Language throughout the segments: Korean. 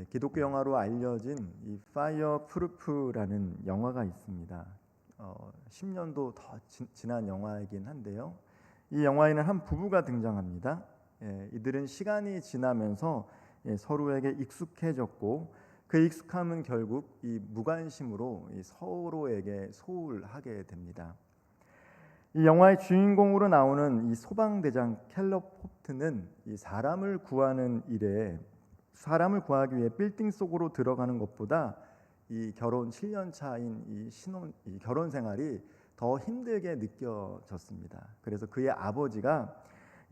기독교 영화로 알려진 이 파이어 프루프라는 영화가 있습니다. 10년도 더 지난 영화이긴 한데요. 이 영화에는 한 부부가 등장합니다. 이들은 시간이 지나면서 서로에게 익숙해졌고 그 익숙함은 결국 이 무관심으로 서로에게 소홀하게 됩니다. 이 영화의 주인공으로 나오는 이 소방대장 캘럽 홉트는 이 사람을 구하기 위해 빌딩 속으로 들어가는 것보다 이 결혼 7년 차인 이 결혼 생활이 더 힘들게 느껴졌습니다. 그래서 그의 아버지가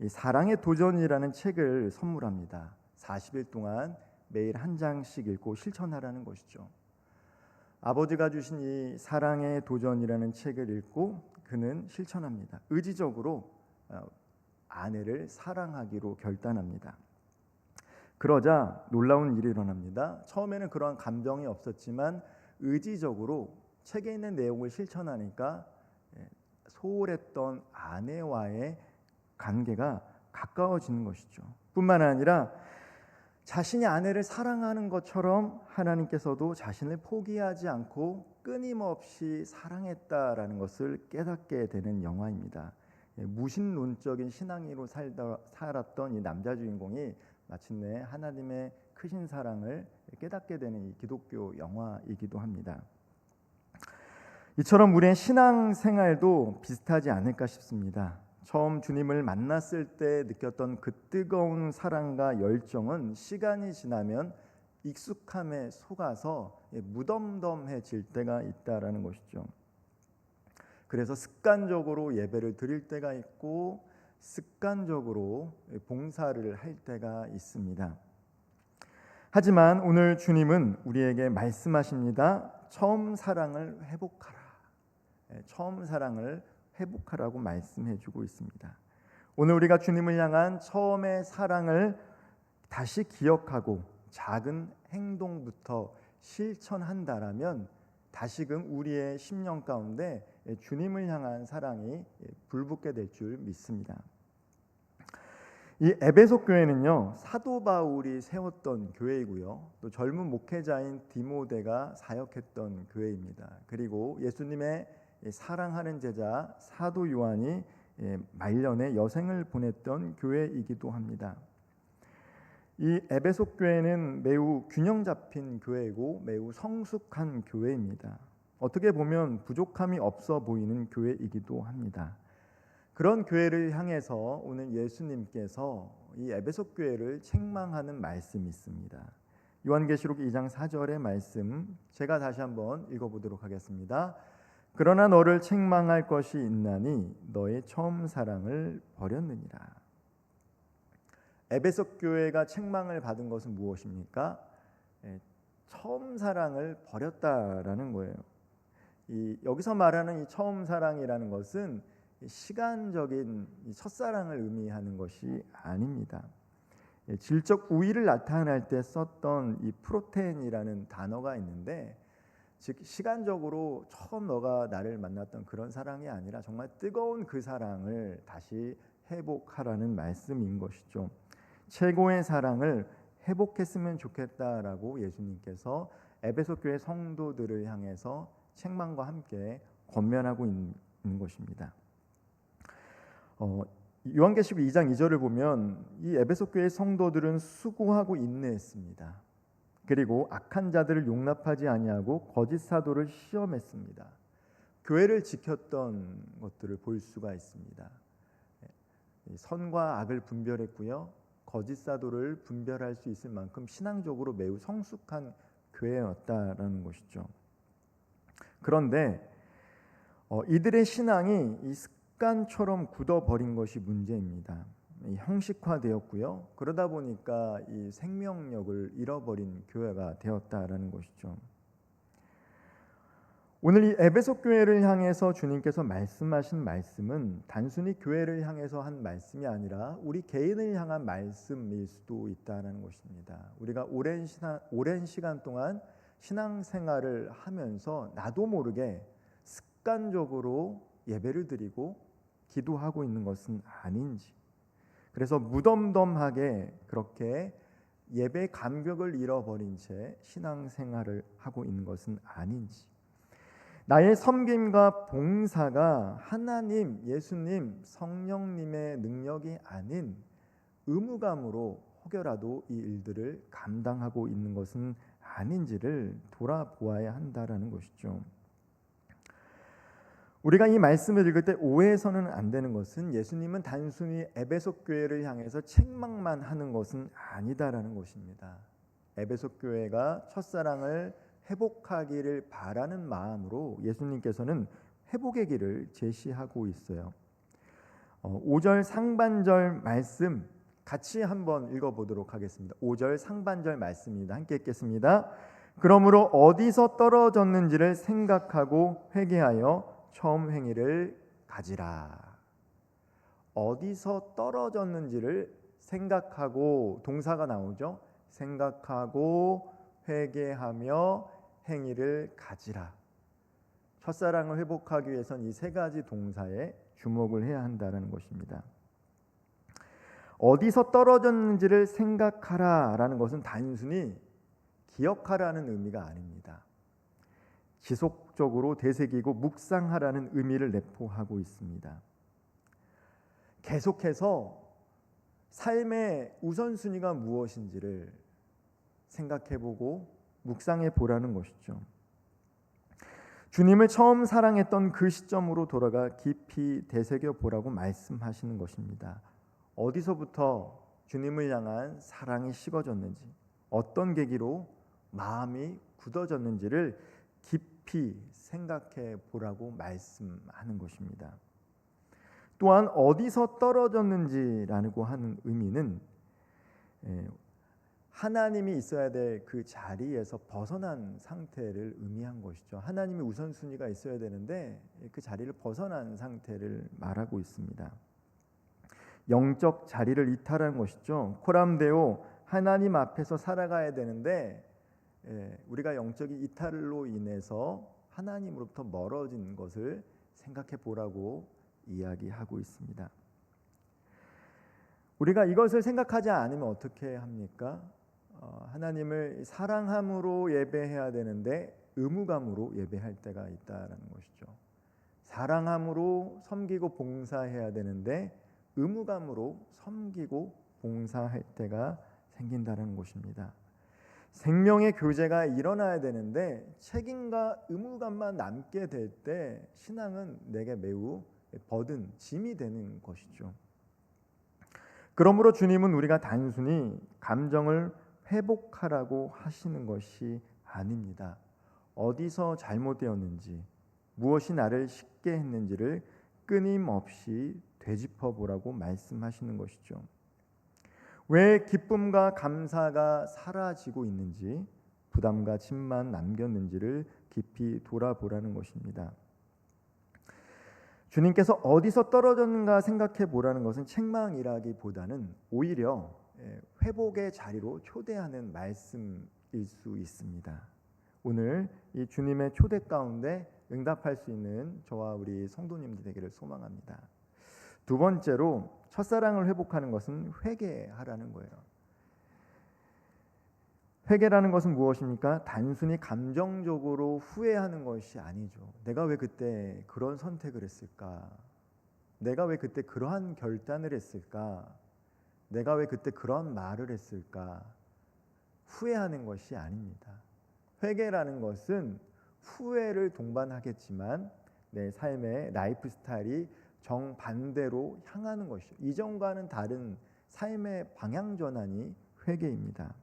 이 사랑의 도전이라는 책을 선물합니다. 40일 동안 매일 한 장씩 읽고 실천하라는 것이죠. 아버지가 주신 이 사랑의 도전이라는 책을 읽고 그는 실천합니다. 의지적으로 아내를 사랑하기로 결단합니다. 그러자 놀라운 일이 일어납니다. 처음에는 그러한 감정이 없었지만 의지적으로 책에 있는 내용을 실천하니까 소홀했던 아내와의 관계가 가까워지는 것이죠. 뿐만 아니라 자신이 아내를 사랑하는 것처럼 하나님께서도 자신을 포기하지 않고 끊임없이 사랑했다라는 것을 깨닫게 되는 영화입니다. 무신론적인 신앙인으로 살았던 이 남자 주인공이 마침내 하나님의 크신 사랑을 깨닫게 되는 이 기독교 영화이기도 합니다. 이처럼 우리의 신앙생활도 비슷하지 않을까 싶습니다. 처음 주님을 만났을 때 느꼈던 그 뜨거운 사랑과 열정은 시간이 지나면 익숙함에 속아서 무덤덤해질 때가 있다라는 것이죠. 그래서 습관적으로 예배를 드릴 때가 있고 습관적으로 봉사를 할 때가 있습니다. 하지만 오늘 주님은 우리에게 말씀하십니다. 처음 사랑을 회복하라. 처음 사랑을 회복하라고 말씀해주고 있습니다. 오늘 우리가 주님을 향한 처음의 사랑을 다시 기억하고 작은 행동부터 실천한다라면 다시금 우리의 심령 가운데 주님을 향한 사랑이 불붙게 될 줄 믿습니다. 이 에베소 교회는요, 사도 바울이 세웠던 교회이고요, 또 젊은 목회자인 디모데가 사역했던 교회입니다. 그리고 예수님의 사랑하는 제자 사도 요한이 말년에 여생을 보냈던 교회이기도 합니다. 이 에베소 교회는 매우 균형 잡힌 교회이고 매우 성숙한 교회입니다. 어떻게 보면 부족함이 없어 보이는 교회이기도 합니다. 그런 교회를 향해서 오늘 예수님께서 이 에베소 교회를 책망하는 말씀이 있습니다. 요한계시록 2장 4절의 말씀 제가 다시 한번 읽어보도록 하겠습니다. 그러나 너를 책망할 것이 있나니 너의 처음 사랑을 버렸느니라. 에베소 교회가 책망을 받은 것은 무엇입니까? 처음 사랑을 버렸다라는 거예요. 여기서 말하는 이 처음 사랑이라는 것은 시간적인 첫사랑을 의미하는 것이 아닙니다. 질적 우위를 나타낼 때 썼던 이 프로테인이라는 단어가 있는데, 즉 시간적으로 처음 너가 나를 만났던 그런 사랑이 아니라 정말 뜨거운 그 사랑을 다시 회복하라는 말씀인 것이죠. 최고의 사랑을 회복했으면 좋겠다라고 예수님께서 에베소 교회 성도들을 향해서 책망과 함께 권면하고 있는 것입니다. 요한계시록 2장 2절을 보면 이 에베소 교회 성도들은 수고하고 인내했습니다. 그리고 악한 자들을 용납하지 아니하고 거짓 사도를 시험했습니다. 교회를 지켰던 것들을 볼 수가 있습니다. 선과 악을 분별했고요, 거짓 사도를 분별할 수 있을 만큼 신앙적으로 매우 성숙한 교회였다라는 것이죠. 그런데 이들의 신앙이 이 습관처럼 굳어버린 것이 문제입니다. 형식화되었고요. 그러다 보니까 이 생명력을 잃어버린 교회가 되었다라는 것이죠. 오늘 이 에베소 교회를 향해서 주님께서 말씀하신 말씀은 단순히 교회를 향해서 한 말씀이 아니라 우리 개인을 향한 말씀일 수도 있다는 것입니다. 우리가 오랜 시간 동안 신앙생활을 하면서 나도 모르게 습관적으로 예배를 드리고 기도하고 있는 것은 아닌지, 그래서 무덤덤하게 그렇게 예배 감격을 잃어버린 채 신앙생활을 하고 있는 것은 아닌지, 나의 섬김과 봉사가 하나님, 예수님, 성령님의 능력이 아닌 의무감으로 혹여라도 이 일들을 감당하고 있는 것은 아닌지를 돌아보아야 한다라는 것이죠. 우리가 이 말씀을 읽을 때 오해해서는 안 되는 것은 예수님은 단순히 에베소 교회를 향해서 책망만 하는 것은 아니다라는 것입니다. 에베소 교회가 첫사랑을 회복하기를 바라는 마음으로 예수님께서는 회복의 길을 제시하고 있어요. 5절 상반절 말씀 같이 한번 읽어보도록 하겠습니다. 5절 상반절 말씀입니다. 함께 읽겠습니다. 그러므로 어디서 떨어졌는지를 생각하고 회개하여 처음 행위를 가지라. 어디서 떨어졌는지를 생각하고, 동사가 나오죠. 생각하고 회개하며 행위를 가지라. 첫사랑을 회복하기 위해서는 이 세 가지 동사에 주목을 해야 한다는 것입니다. 어디서 떨어졌는지를 생각하라라는 것은 단순히 기억하라는 의미가 아닙니다. 지속적으로 되새기고 묵상하라는 의미를 내포하고 있습니다. 계속해서 삶의 우선순위가 무엇인지를 생각해보고 묵상해보라는 것이죠. 주님을 처음 사랑했던 그 시점으로 돌아가 깊이 되새겨보라고 말씀하시는 것입니다. 어디서부터 주님을 향한 사랑이 식어졌는지, 어떤 계기로 마음이 굳어졌는지를 깊이 생각해 보라고 말씀하는 것입니다. 또한 어디서 떨어졌는지라고 하는 의미는 하나님이 있어야 될 그 자리에서 벗어난 상태를 의미한 것이죠. 하나님이 우선순위가 있어야 되는데 그 자리를 벗어난 상태를 말하고 있습니다. 영적 자리를 이탈한 것이죠. 코람데오, 하나님 앞에서 살아가야 되는데 우리가 영적인 이탈로 인해서 하나님으로부터 멀어진 것을 생각해 보라고 이야기하고 있습니다. 우리가 이것을 생각하지 않으면 어떻게 합니까? 하나님을 사랑함으로 예배해야 되는데 의무감으로 예배할 때가 있다라는 것이죠. 사랑함으로 섬기고 봉사해야 되는데 의무감으로 섬기고 봉사할 때가 생긴다는 것입니다. 생명의 교제가 일어나야 되는데 책임과 의무감만 남게 될 때 신앙은 내게 매우 버든, 짐이 되는 것이죠. 그러므로 주님은 우리가 단순히 감정을 회복하라고 하시는 것이 아닙니다. 어디서 잘못되었는지, 무엇이 나를 쉽게 했는지를 끊임없이 되짚어보라고 말씀하시는 것이죠. 왜 기쁨과 감사가 사라지고 있는지, 부담과 짐만 남겼는지를 깊이 돌아보라는 것입니다. 주님께서 어디서 떨어졌는가 생각해 보라는 것은 책망이라기보다는 오히려 회복의 자리로 초대하는 말씀일 수 있습니다. 오늘 이 주님의 초대 가운데 응답할 수 있는 저와 우리 성도님들 되기를 소망합니다. 두 번째로 첫사랑을 회복하는 것은 회개하라는 거예요. 회개라는 것은 무엇입니까? 단순히 감정적으로 후회하는 것이 아니죠. 내가 왜 그때 그런 선택을 했을까? 내가 왜 그때 그러한 결단을 했을까? 내가 왜 그때 그런 말을 했을까? 후회하는 것이 아닙니다. 회개라는 것은 후회를 동반하겠지만 내 삶의 라이프 스타일이 정반대로 향하는 것이죠. 이전과는 다른 삶의 방향 전환이 회개입니다.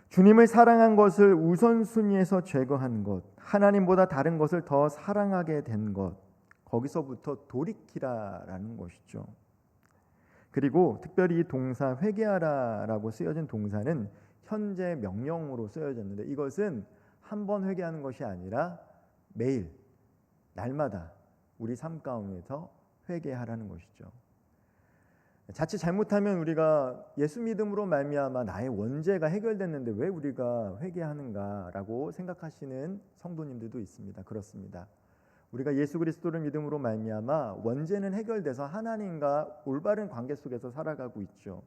주님을 사랑한 것을 우선순위에서 제거한 것, 하나님보다 다른 것을 더 사랑하게 된 것, 거기서부터 돌이키라라는 것이죠. 그리고 특별히 이 동사 회개하라라고 쓰여진 동사는 현재 명령으로 쓰여졌는데 이것은 한 번 회개하는 것이 아니라 매일, 날마다 우리 삶 가운데서 회개하라는 것이죠. 자칫 잘못하면 우리가 예수 믿음으로 말미암아 나의 원죄가 해결됐는데 왜 우리가 회개하는가라고 생각하시는 성도님들도 있습니다. 그렇습니다. 우리가 예수 그리스도를 믿음으로 말미암아 원죄는 해결돼서 하나님과 올바른 관계 속에서 살아가고 있죠.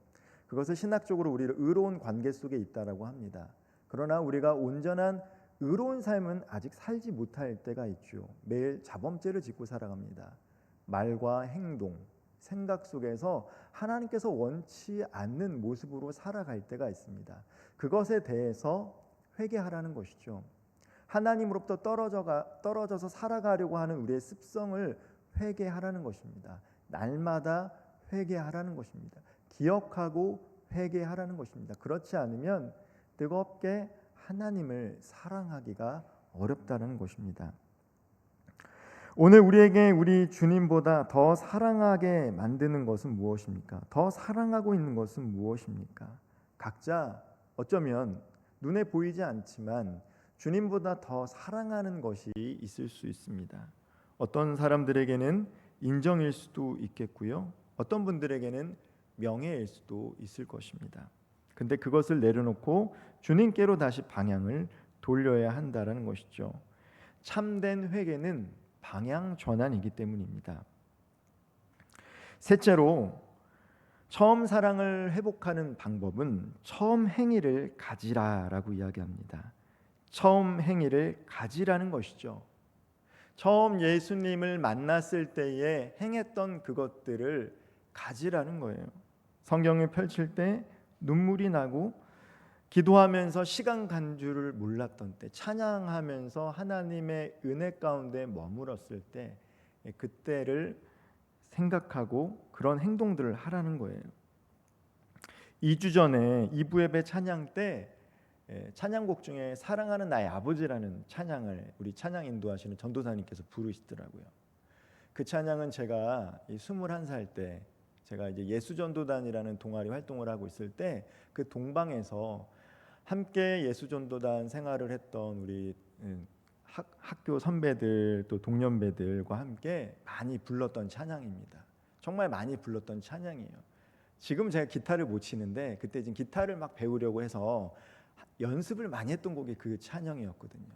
그것을 신학적으로 우리를 의로운 관계 속에 있다라고 합니다. 그러나 우리가 온전한 의로운 삶은 아직 살지 못할 때가 있죠. 매일 자범죄를 짓고 살아갑니다. 말과 행동, 생각 속에서 하나님께서 원치 않는 모습으로 살아갈 때가 있습니다. 그것에 대해서 회개하라는 것이죠. 하나님으로부터 떨어져서 살아가려고 하는 우리의 습성을 회개하라는 것입니다. 날마다 회개하라는 것입니다. 기억하고 회개하라는 것입니다. 그렇지 않으면 뜨겁게 하나님을 사랑하기가 어렵다는 것입니다. 오늘 우리에게 우리 주님보다 더 사랑하게 만드는 것은 무엇입니까? 더 사랑하고 있는 것은 무엇입니까? 각자 어쩌면 눈에 보이지 않지만 주님보다 더 사랑하는 것이 있을 수 있습니다. 어떤 사람들에게는 인정일 수도 있겠고요. 어떤 분들에게는 명예일 수도 있을 것입니다. 근데 그것을 내려놓고 주님께로 다시 방향을 돌려야 한다는 것이죠. 참된 회개는 방향 전환이기 때문입니다. 셋째로 처음 사랑을 회복하는 방법은 처음 행위를 가지라라고 이야기합니다. 처음 행위를 가지라는 것이죠. 처음 예수님을 만났을 때에 행했던 그것들을 가지라는 거예요. 성경을 펼칠 때 눈물이 나고 기도하면서 시간 간 줄을 몰랐던 때, 찬양하면서 하나님의 은혜 가운데 머물었을 때, 그때를 생각하고 그런 행동들을 하라는 거예요. 2주 전에 2부 예배 찬양 때 찬양곡 중에 사랑하는 나의 아버지라는 찬양을 우리 찬양 인도하시는 전도사님께서 부르시더라고요. 그 찬양은 제가 21살 때 제가 이제 예수전도단이라는 동아리 활동을 하고 있을 때 그 동방에서 함께 예수전도단 생활을 했던 우리 학교 선배들 또 동년배들과 함께 많이 불렀던 찬양입니다. 정말 많이 불렀던 찬양이에요. 지금 제가 기타를 못 치는데 그때 지금 기타를 막 배우려고 해서 연습을 많이 했던 곡이 그 찬양이었거든요.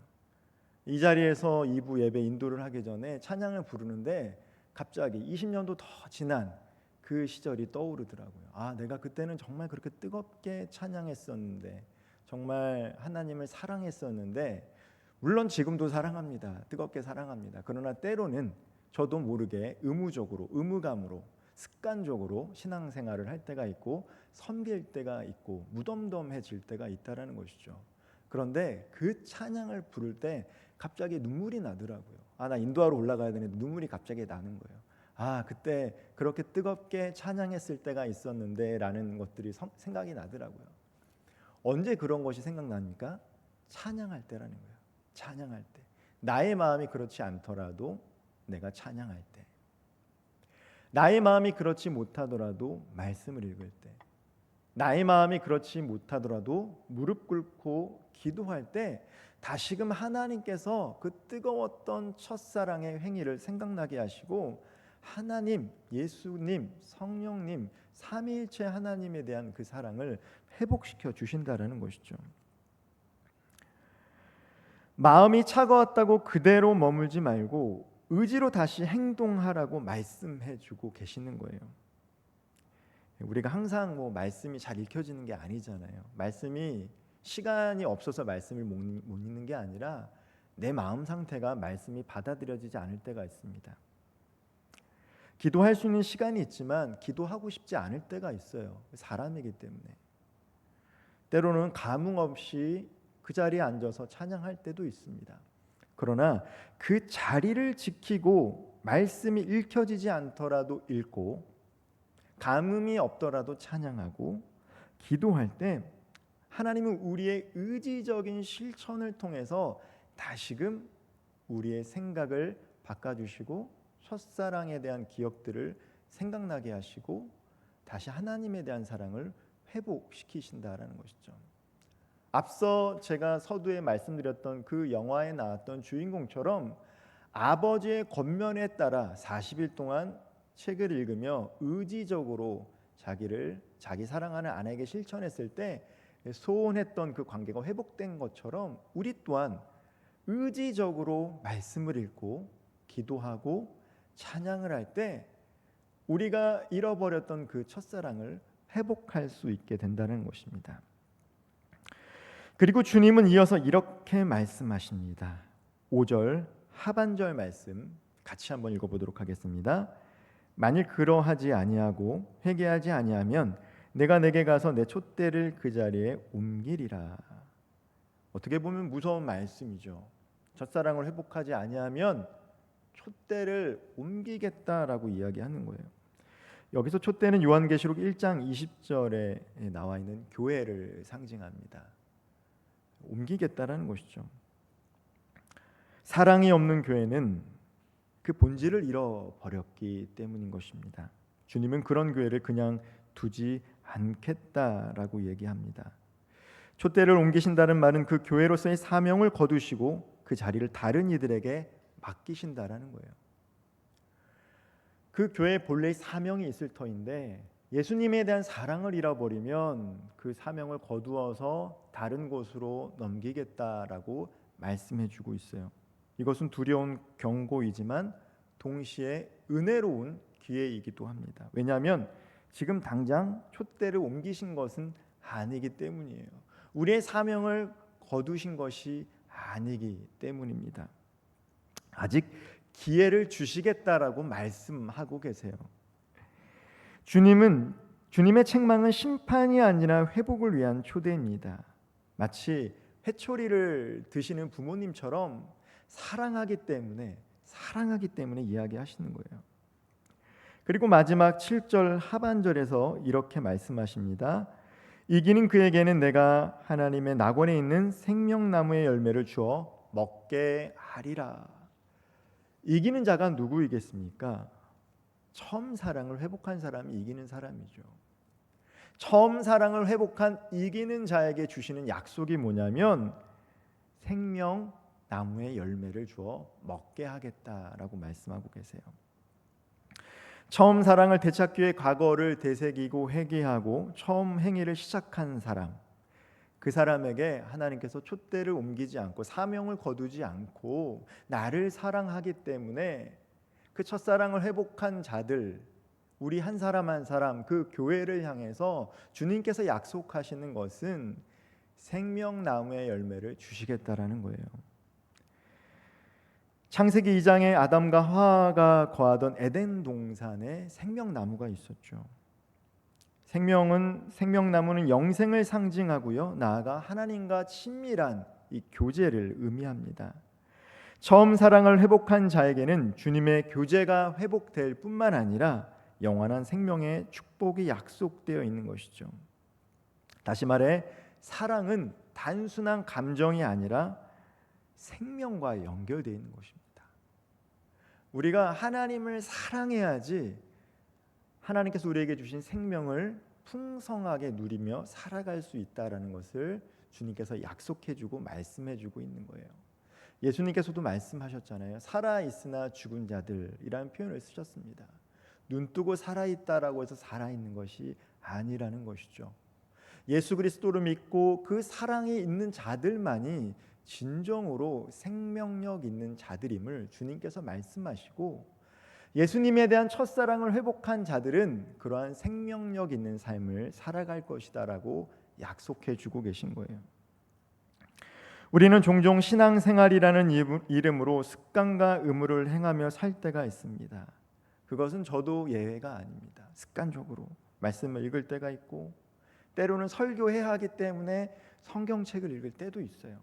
이 자리에서 2부 예배 인도를 하기 전에 찬양을 부르는데 갑자기 20년도 더 지난 그 시절이 떠오르더라고요. 아, 내가 그때는 정말 그렇게 뜨겁게 찬양했었는데, 정말 하나님을 사랑했었는데, 물론 지금도 사랑합니다. 뜨겁게 사랑합니다. 그러나 때로는 저도 모르게 의무적으로, 의무감으로, 습관적으로 신앙생활을 할 때가 있고 섬길 때가 있고 무덤덤해질 때가 있다라는 것이죠. 그런데 그 찬양을 부를 때 갑자기 눈물이 나더라고요. 아, 나 인도하러 올라가야 되는데 눈물이 갑자기 나는 거예요. 아, 그때 그렇게 뜨겁게 찬양했을 때가 있었는데 라는 것들이 생각이 나더라고요. 언제 그런 것이 생각납니까? 찬양할 때라는 거예요. 찬양할 때. 나의 마음이 그렇지 않더라도 내가 찬양할 때. 나의 마음이 그렇지 못하더라도 말씀을 읽을 때. 나의 마음이 그렇지 못하더라도 무릎 꿇고 기도할 때 다시금 하나님께서 그 뜨거웠던 첫사랑의 행위를 생각나게 하시고 하나님, 예수님, 성령님, 삼위일체 하나님에 대한 그 사랑을 회복시켜 주신다라는 것이죠. 마음이 차가웠다고 그대로 머물지 말고 의지로 다시 행동하라고 말씀해 주고 계시는 거예요. 우리가 항상 말씀이 잘 읽혀지는 게 아니잖아요. 말씀이 시간이 없어서 말씀을 못 읽는 게 아니라 내 마음 상태가 말씀이 받아들여지지 않을 때가 있습니다. 기도할 수 있는 시간이 있지만 기도하고 싶지 않을 때가 있어요. 사람이기 때문에. 때로는 감흥 없이 그 자리에 앉아서 찬양할 때도 있습니다. 그러나 그 자리를 지키고 말씀이 읽혀지지 않더라도 읽고 감흥이 없더라도 찬양하고 기도할 때 하나님은 우리의 의지적인 실천을 통해서 다시금 우리의 생각을 바꿔주시고 첫사랑에 대한 기억들을 생각나게 하시고 다시 하나님에 대한 사랑을 회복시키신다라는 것이죠. 앞서 제가 서두에 말씀드렸던 그 영화에 나왔던 주인공처럼 아버지의 권면에 따라 40일 동안 책을 읽으며 의지적으로 자기 사랑하는 아내에게 실천했을 때 소원했던 그 관계가 회복된 것처럼 우리 또한 의지적으로 말씀을 읽고 기도하고 찬양을 할 때 우리가 잃어버렸던 그 첫사랑을 회복할 수 있게 된다는 것입니다. 그리고 주님은 이어서 이렇게 말씀하십니다. 5절 하반절 말씀 같이 한번 읽어보도록 하겠습니다. 만일 그러하지 아니하고 회개하지 아니하면 내가 내게 가서 내 촛대를 그 자리에 옮기리라. 어떻게 보면 무서운 말씀이죠. 첫사랑을 회복하지 아니하면 촛대를 옮기겠다라고 이야기하는 거예요. 여기서 촛대는 요한계시록 1장 20절에 나와 있는 교회를 상징합니다. 옮기겠다라는 것이죠. 사랑이 없는 교회는 그 본질을 잃어버렸기 때문인 것입니다. 주님은 그런 교회를 그냥 두지 않겠다라고 얘기합니다. 촛대를 옮기신다는 말은 그 교회로서의 사명을 거두시고 그 자리를 다른 이들에게 맡기신다라는 거예요. 그 교회의 본래의 사명이 있을 터인데 예수님에 대한 사랑을 잃어버리면 그 사명을 거두어서 다른 곳으로 넘기겠다라고 말씀해주고 있어요. 이것은 두려운 경고이지만 동시에 은혜로운 기회이기도 합니다. 왜냐하면 지금 당장 촛대를 옮기신 것은 아니기 때문이에요. 우리의 사명을 거두신 것이 아니기 때문입니다. 아직 기회를 주시겠다라고 말씀하고 계세요. 주님의 책망은 심판이 아니라 회복을 위한 초대입니다. 마치 회초리를 드시는 부모님처럼 사랑하기 때문에 이야기하시는 거예요. 그리고 마지막 7절 하반절에서 이렇게 말씀하십니다. 이기는 그에게는 내가 하나님의 낙원에 있는 생명나무의 열매를 주어 먹게 하리라. 이기는 자가 누구이겠습니까? 처음 사랑을 회복한 사람이 이기는 사람이죠. 처음 사랑을 회복한 이기는 자에게 주시는 약속이 뭐냐면 생명나무의 열매를 주어 먹게 하겠다라고 말씀하고 계세요. 처음 사랑을 되찾기 위해 과거를 되새기고 회개하고 처음 행위를 시작한 사람, 그 사람에게 하나님께서 촛대를 옮기지 않고 사명을 거두지 않고 나를 사랑하기 때문에 그 첫사랑을 회복한 자들, 우리 한 사람 한 사람 그 교회를 향해서 주님께서 약속하시는 것은 생명나무의 열매를 주시겠다라는 거예요. 창세기 2장에 아담과 하와가 거하던 에덴 동산에 생명나무가 있었죠. 생명나무는 영생을 상징하고요. 나아가 하나님과 친밀한 이 교제를 의미합니다. 처음 사랑을 회복한 자에게는 주님의 교제가 회복될 뿐만 아니라 영원한 생명의 축복이 약속되어 있는 것이죠. 다시 말해 사랑은 단순한 감정이 아니라 생명과 연결되어 있는 것입니다. 우리가 하나님을 사랑해야지 하나님께서 우리에게 주신 생명을 풍성하게 누리며 살아갈 수 있다라는 것을 주님께서 약속해주고 말씀해주고 있는 거예요. 예수님께서도 말씀하셨잖아요. 살아있으나 죽은 자들이라는 표현을 쓰셨습니다. 눈 뜨고 살아있다라고 해서 살아있는 것이 아니라는 것이죠. 예수 그리스도를 믿고 그 사랑이 있는 자들만이 진정으로 생명력 있는 자들임을 주님께서 말씀하시고 예수님에 대한 첫사랑을 회복한 자들은 그러한 생명력 있는 삶을 살아갈 것이다라고 약속해 주고 계신 거예요. 우리는 종종 신앙생활이라는 이름으로 습관과 의무를 행하며 살 때가 있습니다. 그것은 저도 예외가 아닙니다. 습관적으로 말씀을 읽을 때가 있고 때로는 설교해야 하기 때문에 성경책을 읽을 때도 있어요.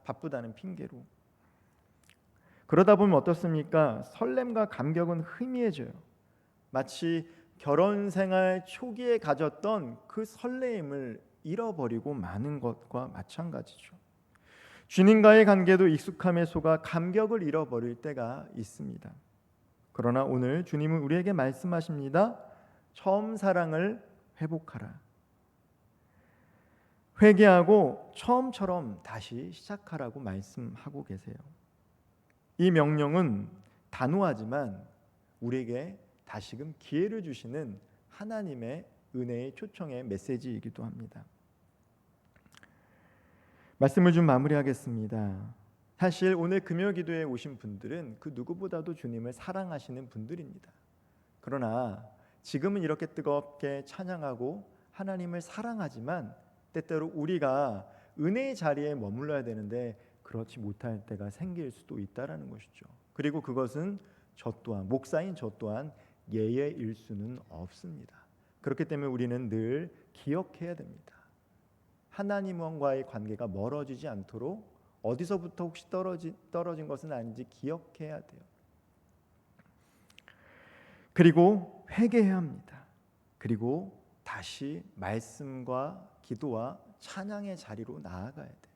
바쁘다는 핑계로. 그러다 보면 어떻습니까? 설렘과 감격은 희미해져요. 마치 결혼 생활 초기에 가졌던 그 설레임을 잃어버리고 마는 것과 마찬가지죠. 주님과의 관계도 익숙함에 속아 감격을 잃어버릴 때가 있습니다. 그러나 오늘 주님은 우리에게 말씀하십니다. 처음 사랑을 회복하라. 회개하고 처음처럼 다시 시작하라고 말씀하고 계세요. 이 명령은 단호하지만 우리에게 다시금 기회를 주시는 하나님의 은혜의 초청의 메시지이기도 합니다. 말씀을 좀 마무리하겠습니다. 사실 오늘 금요 기도에 오신 분들은 그 누구보다도 주님을 사랑하시는 분들입니다. 그러나 지금은 이렇게 뜨겁게 찬양하고 하나님을 사랑하지만 때때로 우리가 은혜의 자리에 머물러야 되는데 그렇지 못할 때가 생길 수도 있다라는 것이죠. 그리고 그것은 저 또한 목사인 저 또한 예외일 수는 없습니다. 그렇기 때문에 우리는 늘 기억해야 됩니다. 하나님과의 관계가 멀어지지 않도록 어디서부터 혹시 떨어진 것은 아닌지 기억해야 돼요. 그리고 회개해야 합니다. 그리고 다시 말씀과 기도와 찬양의 자리로 나아가야 돼요.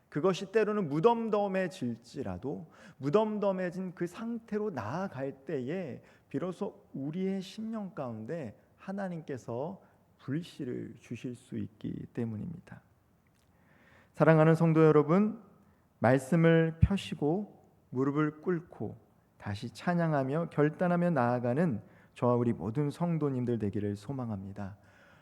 그것이 때로는 무덤덤해질지라도 무덤덤해진 그 상태로 나아갈 때에 비로소 우리의 심령 가운데 하나님께서 불씨를 주실 수 있기 때문입니다. 사랑하는 성도 여러분, 말씀을 펴시고 무릎을 꿇고 다시 찬양하며 결단하며 나아가는 저와 우리 모든 성도님들 되기를 소망합니다.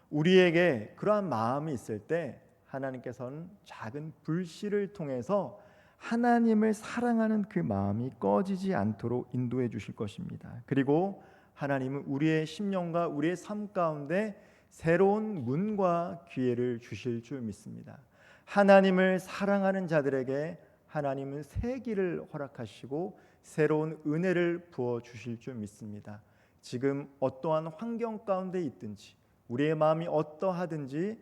우리에게 그러한 마음이 있을 때 하나님께서는 작은 불씨를 통해서 하나님을 사랑하는 그 마음이 꺼지지 않도록 인도해 주실 것입니다. 그리고 하나님은 우리의 심령과 우리의 삶 가운데 새로운 문과 기회를 주실 줄 믿습니다. 하나님을 사랑하는 자들에게 하나님은 새 길을 허락하시고 새로운 은혜를 부어 주실 줄 믿습니다. 지금 어떠한 환경 가운데 있든지 우리의 마음이 어떠하든지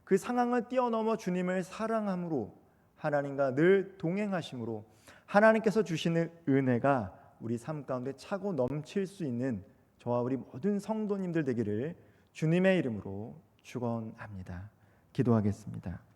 그 상황을 뛰어넘어 주님을 사랑함으로 하나님과 늘 동행하심으로 하나님께서 주시는 은혜가 우리 삶 가운데 차고 넘칠 수 있는 저와 우리 모든 성도님들 되기를 주님의 이름으로 축원합니다. 기도하겠습니다.